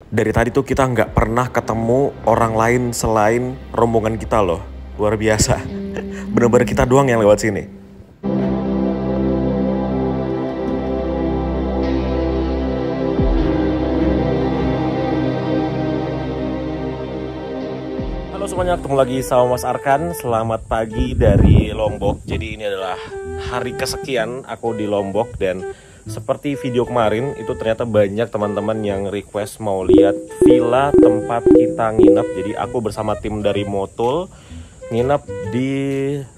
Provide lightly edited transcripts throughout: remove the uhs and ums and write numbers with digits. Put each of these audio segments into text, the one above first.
Dari tadi tuh kita nggak pernah ketemu orang lain selain rombongan kita loh. Luar biasa. Bener-bener kita doang yang lewat sini. Halo semuanya, ketemu lagi sama Mas Arkan. Selamat pagi dari Lombok. Jadi ini adalah hari kesekian aku di Lombok. Dan seperti video kemarin, itu ternyata banyak teman-teman yang request mau lihat villa tempat kita nginep. Jadi aku bersama tim dari Motul nginep di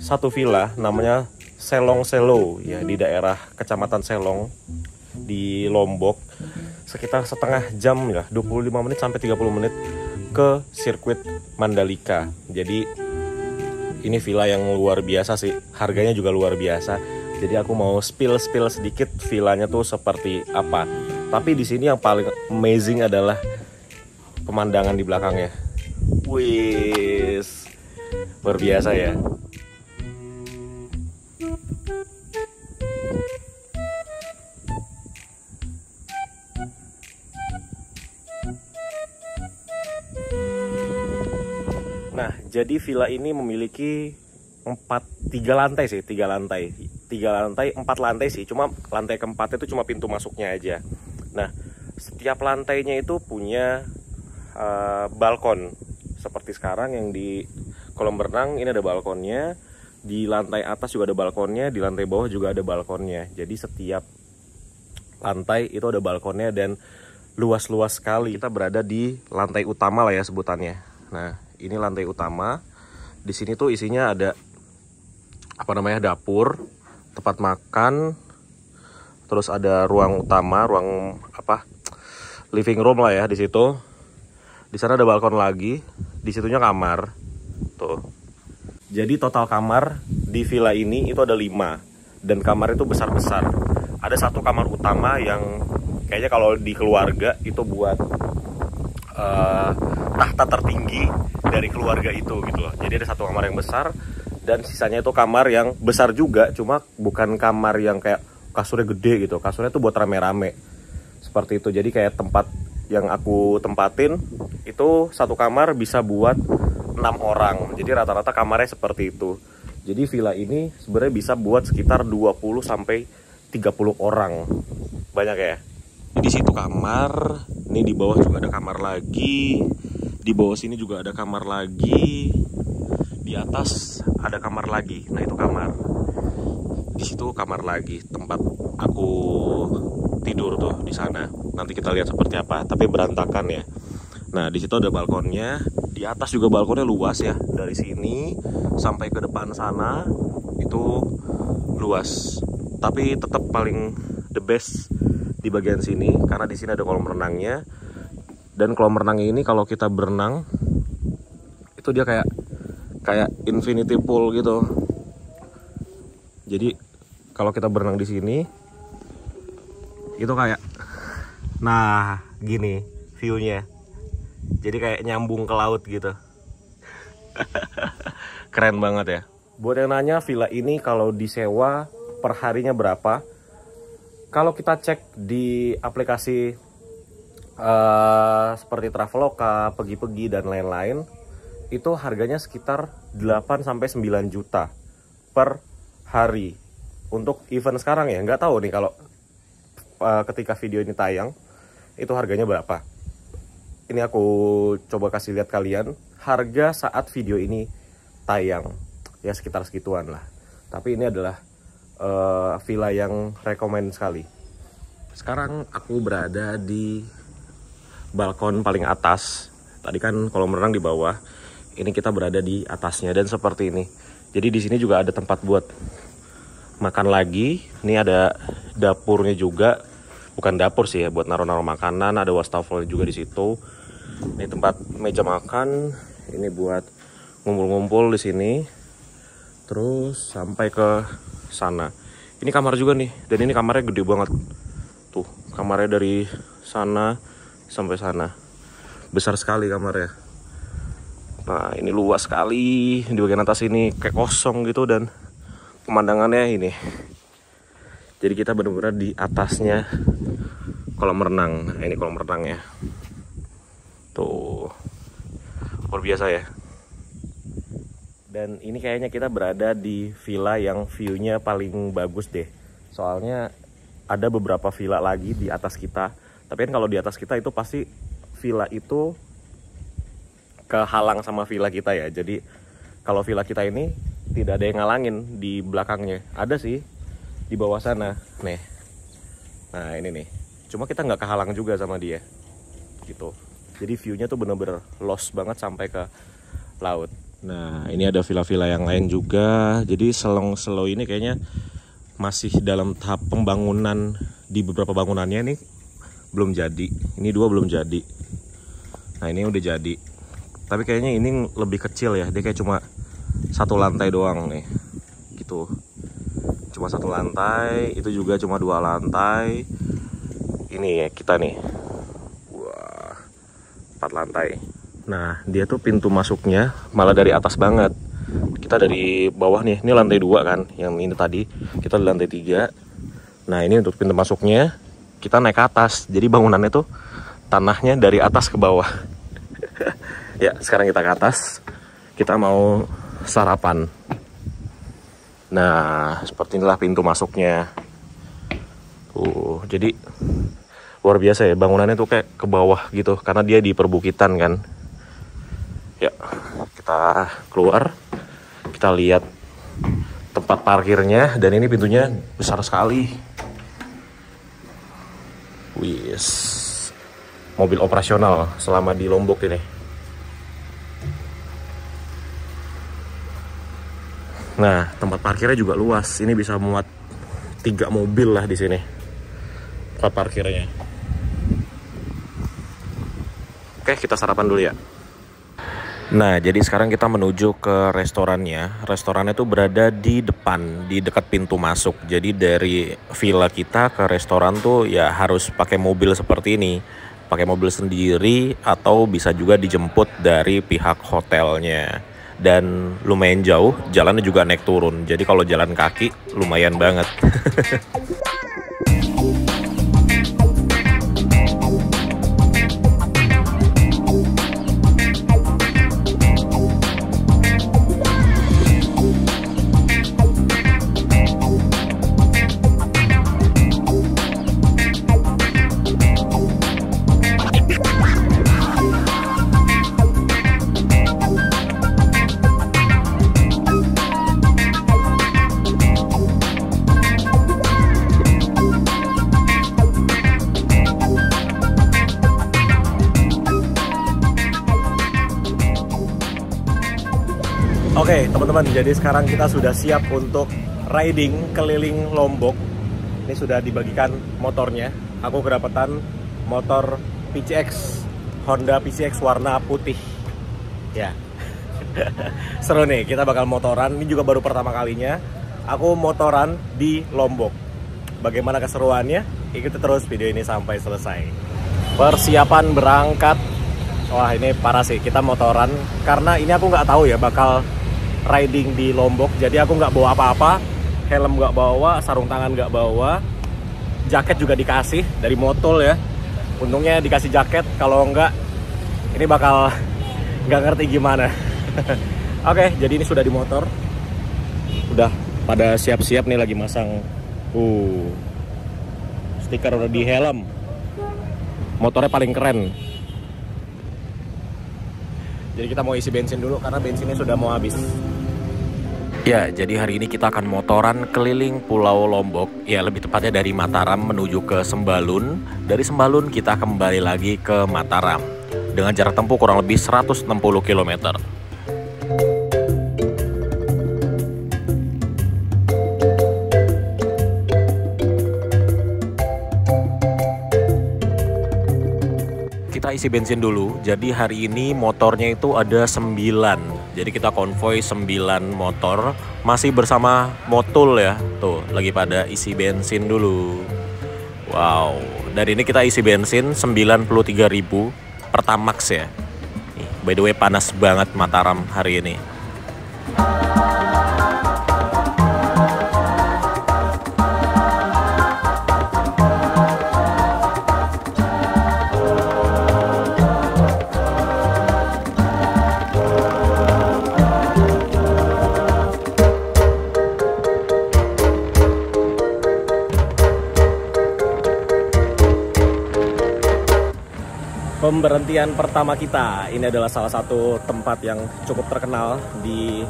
satu villa namanya Selong Selo ya, di daerah Kecamatan Selong di Lombok. Sekitar setengah jam ya, 25 menit sampai 30 menit ke sirkuit Mandalika. Jadi ini villa yang luar biasa sih, harganya juga luar biasa. Jadi aku mau spill sedikit villanya tuh seperti apa. Tapi di sini yang paling amazing adalah pemandangan di belakangnya. Wis, luar biasa ya. Nah, jadi villa ini memiliki 3 lantai sih, 3 lantai, 4 lantai sih. Cuma lantai keempat itu cuma pintu masuknya aja. Nah, setiap lantainya itu punya balkon. Seperti sekarang yang di kolam renang ini ada balkonnya. Di lantai atas juga ada balkonnya, di lantai bawah juga ada balkonnya. Jadi setiap lantai itu ada balkonnya dan luas-luas sekali. Kita berada di lantai utama lah ya sebutannya. Nah, ini lantai utama. Di sini tuh isinya ada dapur, tempat makan, terus ada ruang utama, ruang living room lah ya di situ. Di sana ada balkon lagi, di situnya kamar. Tuh. Jadi total kamar di villa ini itu ada 5 dan kamar itu besar-besar. Ada satu kamar utama yang kayaknya kalau di keluarga itu buat tahta tertinggi dari keluarga itu gitu loh. Jadi ada satu kamar yang besar dan sisanya itu kamar yang besar juga, cuma bukan kamar yang kayak kasurnya gede gitu. Kasurnya tuh buat rame-rame. Seperti itu. Jadi kayak tempat yang aku tempatin itu satu kamar bisa buat 6 orang. Jadi rata-rata kamarnya seperti itu. Jadi villa ini sebenarnya bisa buat sekitar 20 sampai 30 orang. Banyak ya. Di situ kamar, ini di bawah juga ada kamar lagi. Di bawah sini juga ada kamar lagi. Di atas ada kamar lagi. Nah, itu kamar. Di situ kamar lagi tempat aku tidur tuh di sana. Nanti kita lihat seperti apa, tapi berantakan ya. Nah, di situ ada balkonnya. Di atas juga balkonnya luas ya. Dari sini sampai ke depan sana itu luas. Tapi tetap paling the best di bagian sini karena di sini ada kolam renangnya. Dan kolam renang ini kalau kita berenang itu dia kayak infinity pool gitu. Jadi kalau kita berenang di sini itu kayak gini view-nya. Jadi kayak nyambung ke laut gitu. Keren banget ya. Buat yang nanya villa ini kalau disewa per harinya berapa? Kalau kita cek di aplikasi seperti Traveloka, Pergi-Pergi dan lain-lain, itu harganya sekitar 8 sampai 9 juta per hari. Untuk event sekarang ya, nggak tahu nih kalau ketika video ini tayang itu harganya berapa. Ini aku coba kasih lihat kalian harga saat video ini tayang. Ya sekitar segituan lah. Tapi ini adalah villa yang rekomend sekali. Sekarang aku berada di balkon paling atas. Tadi kan kolam renang di bawah. Ini kita berada di atasnya dan seperti ini. Jadi di sini juga ada tempat buat makan lagi. Ini ada dapurnya juga. Bukan dapur sih ya, buat naruh-naruh makanan. Ada wastafel juga di situ. Ini tempat meja makan. Ini buat ngumpul-ngumpul di sini. Terus sampai ke sana. Ini kamar juga nih. Dan ini kamarnya gede banget. Tuh, kamarnya dari sana sampai sana. Besar sekali kamarnya. Nah, ini luas sekali. Di bagian atas ini kayak kosong gitu dan pemandangannya ini. Jadi kita benar-benar di atasnya kolam renang. Nah, ini kolam renangnya. luar biasa ya. Dan ini kayaknya kita berada di villa yang view-nya paling bagus deh. Soalnya ada beberapa villa lagi di atas kita. Tapi kan kalau di atas kita itu pasti villa itu kehalang sama villa kita ya. Jadi kalau villa kita ini tidak ada yang ngalangin di belakangnya. Ada sih di bawah sana. Nih. Nah ini nih. Cuma kita nggak kehalang juga sama dia. Gitu. Jadi view-nya tuh bener-bener lost banget sampai ke laut. Nah, ini ada villa-villa yang lain juga. Jadi Selong-Selo ini kayaknya masih dalam tahap pembangunan. Di beberapa bangunannya nih belum jadi. Ini 2 belum jadi. Nah, ini udah jadi. Tapi kayaknya ini lebih kecil ya. Dia kayak cuma 1 lantai doang nih. Gitu. Cuma 1 lantai. Itu juga cuma 2 lantai. Ini ya kita nih. Wah, 4 lantai. Nah, dia tuh pintu masuknya malah dari atas banget. Kita dari bawah nih, ini lantai 2 kan, yang ini tadi. Kita di lantai 3. Nah, ini untuk pintu masuknya, kita naik ke atas. Jadi bangunannya tuh tanahnya dari atas ke bawah. Ya, sekarang kita ke atas. Kita mau sarapan. Nah, seperti inilah pintu masuknya. Jadi luar biasa ya, bangunannya tuh kayak ke bawah gitu, karena dia di perbukitan kan. Ya, kita keluar, kita lihat tempat parkirnya, dan ini pintunya besar sekali. Wis, mobil operasional selama di Lombok ini. Nah, tempat parkirnya juga luas. Ini bisa muat 3 mobil lah di sini. Tempat parkirnya. Oke, kita sarapan dulu ya. Nah, jadi sekarang kita menuju ke restorannya. Restorannya tuh berada di depan, di dekat pintu masuk. Jadi dari villa kita ke restoran tuh ya harus pakai mobil seperti ini. Pakai mobil sendiri atau bisa juga dijemput dari pihak hotelnya. Dan lumayan jauh, jalannya juga naik turun. Jadi kalau jalan kaki lumayan banget. Oke teman-teman, jadi sekarang kita sudah siap untuk riding keliling Lombok. Ini sudah dibagikan motornya. Aku kedapatan motor PCX, Honda PCX warna putih. Ya, seru nih, kita bakal motoran. Ini juga baru pertama kalinya aku motoran di Lombok. Bagaimana keseruannya? Ikuti terus video ini sampai selesai. Persiapan berangkat. Wah ini parah sih, kita motoran. Karena ini aku nggak tahu ya bakal riding di Lombok, jadi aku nggak bawa apa-apa, helm nggak bawa, sarung tangan nggak bawa, jaket juga dikasih dari Motol ya. Untungnya dikasih jaket, kalau nggak ini bakal nggak ngerti gimana. Oke, jadi ini sudah di motor, udah pada siap-siap nih, lagi masang stiker udah di helm. Motornya paling keren. Jadi kita mau isi bensin dulu karena bensinnya sudah mau habis. Ya, jadi hari ini kita akan motoran keliling Pulau Lombok. Ya, lebih tepatnya dari Mataram menuju ke Sembalun. Dari Sembalun kita kembali lagi ke Mataram. Dengan jarak tempuh kurang lebih 160 km. Kita isi bensin dulu. Jadi hari ini motornya itu ada 9. Jadi kita konvoy 9 motor. Masih bersama Motul ya. Tuh, lagi pada isi bensin dulu. Wow, dari ini kita isi bensin 93.000 Pertamax ya. Nih, by the way panas banget Mataram hari ini. Pemberhentian pertama kita, ini adalah salah satu tempat yang cukup terkenal di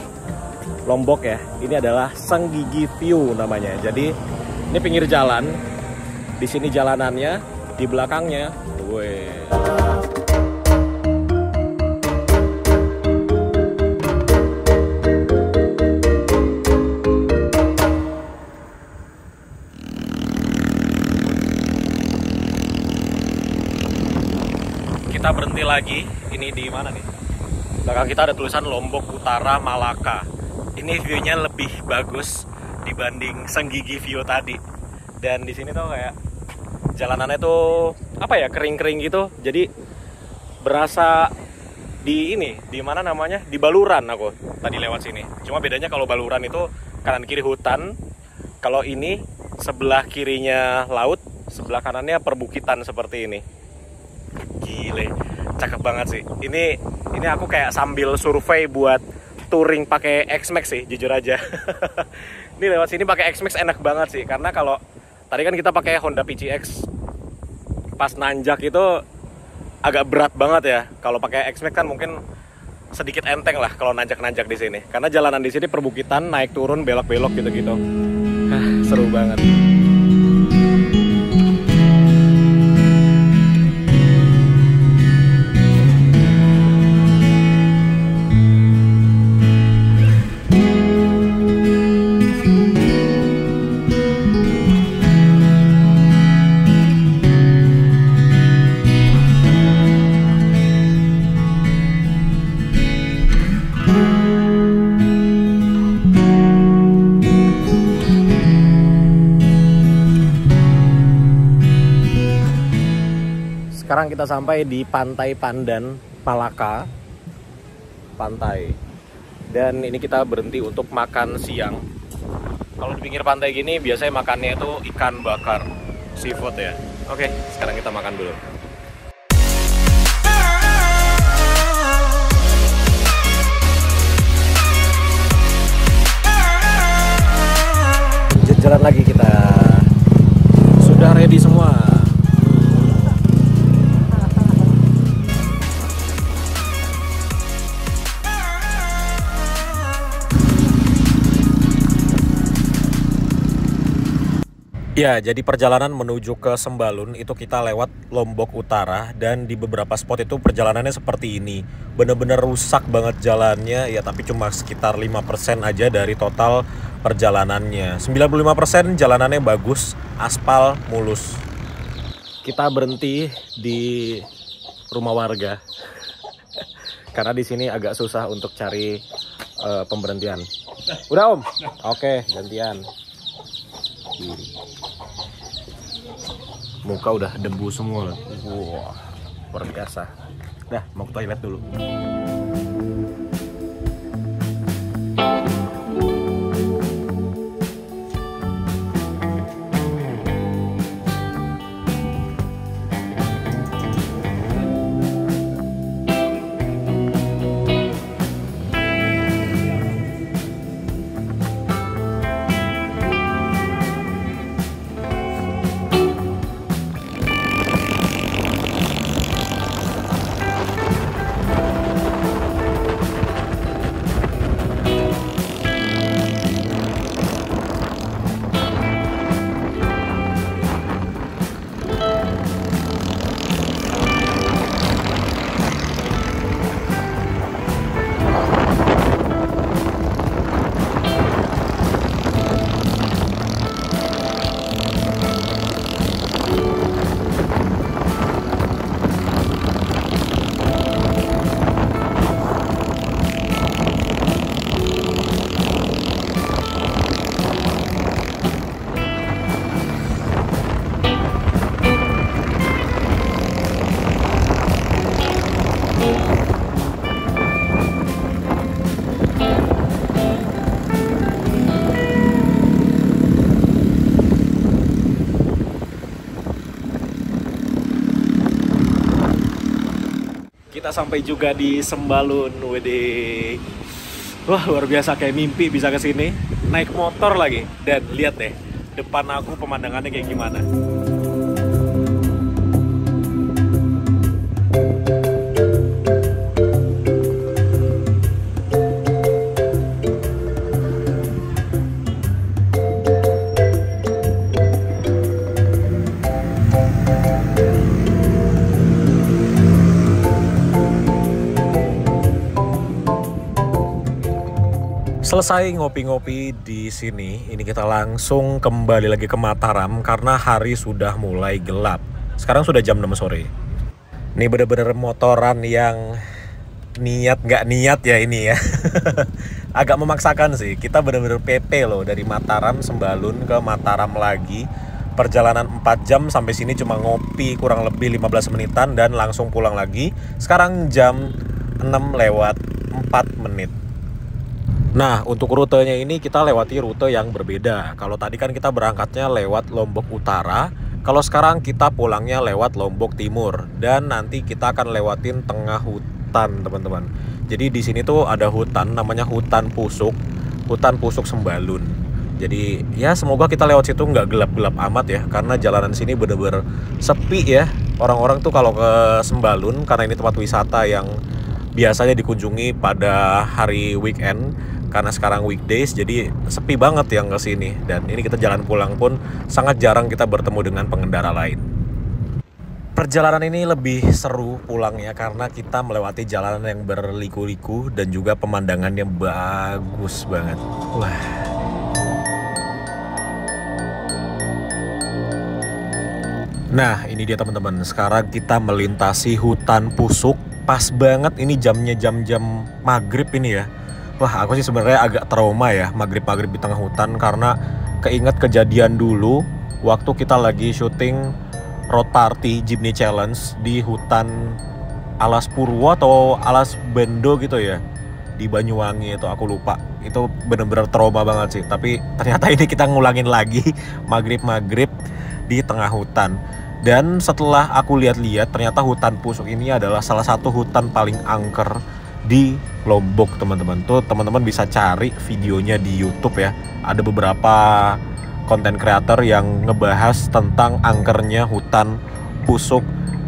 Lombok ya. Ini adalah Senggigi View namanya. Jadi ini pinggir jalan, di sini jalanannya, di belakangnya, kita berhenti lagi. Ini di mana nih? Belakang kita ada tulisan Lombok Utara Malaka. Ini view-nya lebih bagus dibanding Senggigi View tadi. Dan di sini tuh kayak jalanannya tuh apa ya, kering-kering gitu. Jadi berasa di ini, di mana namanya? Di Baluran aku tadi lewat sini. Cuma bedanya kalau Baluran itu kanan kiri hutan. Kalau ini sebelah kirinya laut, sebelah kanannya perbukitan seperti ini. Gile, cakep banget sih. Ini aku kayak sambil survei buat touring pakai X-Max sih, jujur aja. Ini lewat sini pakai X-Max enak banget sih, karena kalau tadi kan kita pakai Honda PCX, pas nanjak itu agak berat banget ya. Kalau pakai X-Max kan mungkin sedikit enteng lah kalau nanjak-nanjak di sini, karena jalanan di sini perbukitan, naik turun, belok-belok gitu-gitu. Seru banget. Sekarang kita sampai di Pantai Pandan, Malaka. Pantai. Dan ini kita berhenti untuk makan siang. Kalau di pinggir pantai gini biasanya makannya itu ikan bakar, seafood ya. Oke, sekarang kita makan dulu. Jalan lagi kita. Sudah ready semua. Ya, jadi perjalanan menuju ke Sembalun itu kita lewat Lombok Utara, dan di beberapa spot itu perjalanannya seperti ini. Bener-bener rusak banget jalannya ya, tapi cuma sekitar 5% aja dari total perjalanannya. 95% jalanannya bagus, aspal mulus. Kita berhenti di rumah warga. Karena di sini agak susah untuk cari pemberhentian. Udah Om? Oke, gantian. Muka udah debu semua. Wah, luar biasa. Dah, mau ke toilet dulu. Kita sampai juga di Sembalun, wede. Wah, luar biasa, kayak mimpi bisa ke sini. Naik motor lagi, dan lihat deh depan aku pemandangannya kayak gimana. Selesai ngopi-ngopi di sini, ini kita langsung kembali lagi ke Mataram karena hari sudah mulai gelap. Sekarang sudah jam 6 sore. Ini bener-bener motoran yang niat nggak niat ya ini ya. Agak memaksakan sih. Kita bener-bener PP loh dari Mataram Sembalun ke Mataram lagi. Perjalanan 4 jam sampai sini cuma ngopi kurang lebih 15 menitan dan langsung pulang lagi. Sekarang jam 6:04. Nah, untuk rutenya ini kita lewati rute yang berbeda. Kalau tadi kan kita berangkatnya lewat Lombok Utara, kalau sekarang kita pulangnya lewat Lombok Timur dan nanti kita akan lewatin tengah hutan, teman-teman. Jadi di sini tuh ada hutan namanya Hutan Pusuk Sembalun. Jadi ya semoga kita lewat situ nggak gelap-gelap amat ya, karena jalanan sini bener-bener sepi ya. Orang-orang tuh kalau ke Sembalun, karena ini tempat wisata yang biasanya dikunjungi pada hari weekend, karena sekarang weekdays jadi sepi banget yang ke sini. Dan ini kita jalan pulang pun sangat jarang kita bertemu dengan pengendara lain. Perjalanan ini lebih seru pulangnya karena kita melewati jalanan yang berliku-liku dan juga pemandangannya bagus banget. Wah. Nah, ini dia teman-teman. Sekarang kita melintasi Hutan Pusuk. Pas banget ini jamnya jam-jam maghrib ini ya. Wah, aku sih sebenarnya agak trauma ya maghrib-maghrib di tengah hutan karena keinget kejadian dulu waktu kita lagi syuting road party Jeepney Challenge di hutan Alas Purwo atau Alas Bendo gitu ya, di Banyuwangi itu, aku lupa. Itu bener-bener trauma banget sih. Tapi ternyata ini kita ngulangin lagi maghrib-maghrib di tengah hutan. Dan setelah aku lihat-lihat, ternyata Hutan Pusuk ini adalah salah satu hutan paling angker di Lombok, teman-teman. Tuh teman-teman bisa cari videonya di YouTube ya. Ada beberapa konten kreator yang ngebahas tentang angkernya Hutan Pusuk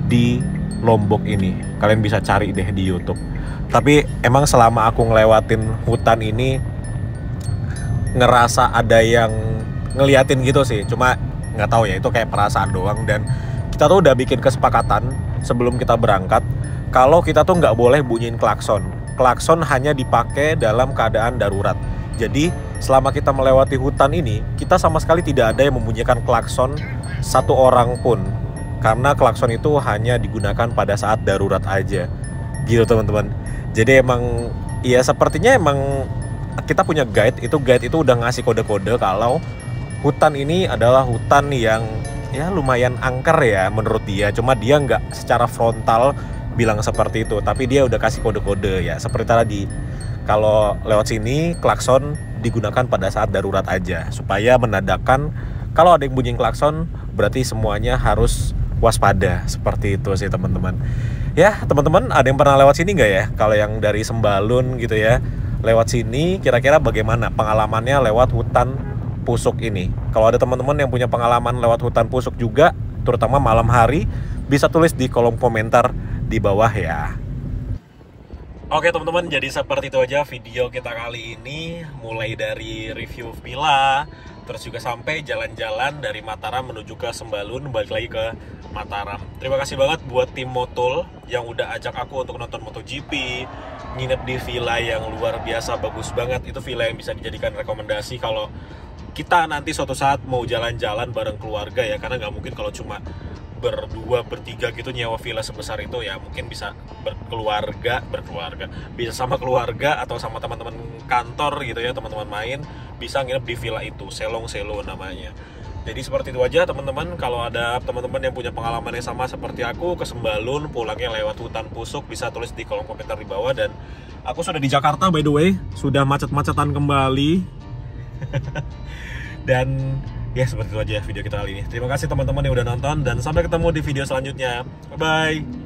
di Lombok ini. Kalian bisa cari deh di YouTube. Tapi emang selama aku ngelewatin hutan ini ngerasa ada yang ngeliatin gitu sih. Cuma nggak tahu ya, itu kayak perasaan doang. Dan kita tuh udah bikin kesepakatan sebelum kita berangkat kalau kita tuh nggak boleh bunyiin klakson. Klakson hanya dipakai dalam keadaan darurat. Jadi selama kita melewati hutan ini, kita sama sekali tidak ada yang membunyikan klakson satu orang pun, karena klakson itu hanya digunakan pada saat darurat aja gitu teman-teman. Jadi emang ya sepertinya emang kita punya guide itu udah ngasih kode-kode kalau hutan ini adalah hutan yang ya lumayan angker ya menurut dia. Cuma dia nggak secara frontal bilang seperti itu, tapi dia udah kasih kode-kode ya. Seperti tadi, kalau lewat sini klakson digunakan pada saat darurat aja, supaya menandakan kalau ada yang bunyi klakson berarti semuanya harus waspada. Seperti itu sih teman-teman. Ya teman-teman, ada yang pernah lewat sini nggak ya? Kalau yang dari Sembalun gitu ya, lewat sini kira-kira bagaimana pengalamannya lewat Hutan Pusuk ini? Kalau ada teman-teman yang punya pengalaman lewat Hutan Pusuk juga, terutama malam hari, bisa tulis di kolom komentar di bawah ya. Oke teman-teman, jadi seperti itu aja video kita kali ini. Mulai dari review villa, terus juga sampai jalan-jalan dari Mataram menuju ke Sembalun, balik lagi ke Mataram. Terima kasih banget buat tim Motul yang udah ajak aku untuk nonton MotoGP, nginep di villa yang luar biasa bagus banget. Itu villa yang bisa dijadikan rekomendasi kalau kita nanti suatu saat mau jalan-jalan bareng keluarga ya, karena nggak mungkin kalau cuma berdua bertiga gitu nyewa villa sebesar itu ya. Mungkin bisa berkeluarga bisa sama keluarga atau sama teman-teman kantor gitu ya, teman-teman main bisa nginep di villa itu, Selong Selo namanya. Jadi seperti itu aja teman-teman. Kalau ada teman-teman yang punya pengalaman yang sama seperti aku ke Sembalun pulangnya lewat Hutan Pusuk, bisa tulis di kolom komentar di bawah. Dan aku sudah di Jakarta by the way, sudah macet-macetan kembali. Dan ya seperti itu aja video kita kali ini. Terima kasih teman-teman yang udah nonton dan sampai ketemu di video selanjutnya. Bye bye.